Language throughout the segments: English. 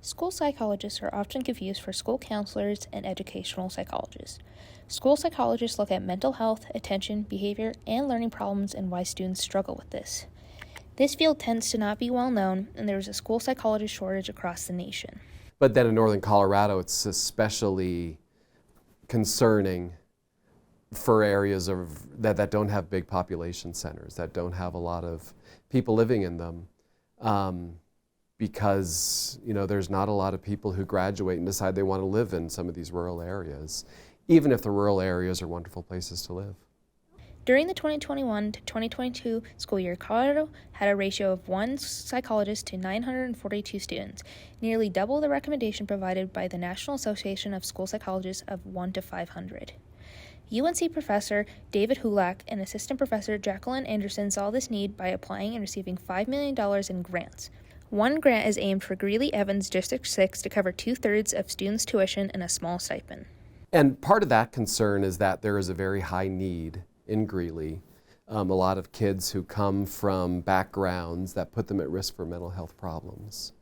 School psychologists are often confused for school counselors and educational psychologists. School psychologists look at mental health, attention, behavior, and learning problems and why students struggle with this. This field tends to not be well known, and there is a school psychologist shortage across the nation. But then in northern Colorado, it's especially concerning for areas that don't have big population centers, that don't have a lot of people living in them, because there's not a lot of people who graduate and decide they want to live in some of these rural areas, even if the rural areas are wonderful places to live. During the 2021 to 2022 school year, Colorado had a ratio of 1 psychologist to 942 students, nearly double the recommendation provided by the National Association of School Psychologists of 1 to 500. UNC professor David Hulak and assistant professor Jacqueline Anderson saw this need by applying and receiving $5 million in grants. One grant is aimed for Greeley-Evans District 6 to cover 2/3 of students' tuition and a small stipend. And part of that concern is that there is a very high need in Greeley. A lot of kids who come from backgrounds that put them at risk for mental health problems.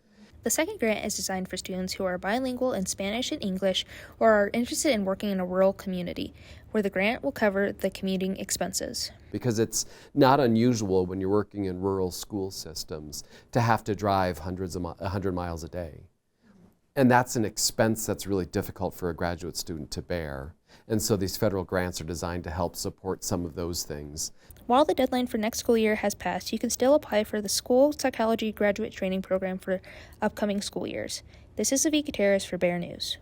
The second grant is designed for students who are bilingual in Spanish and English or are interested in working in a rural community, where the grant will cover the commuting expenses. Because it's not unusual when you're working in rural school systems to have to drive 100 miles a day. And that's an expense that's really difficult for a graduate student to bear. And so these federal grants are designed to help support some of those things. While the deadline for next school year has passed, you can still apply for the School Psychology Graduate Training Program for upcoming school years. This is Avi Gutierrez for Bear News.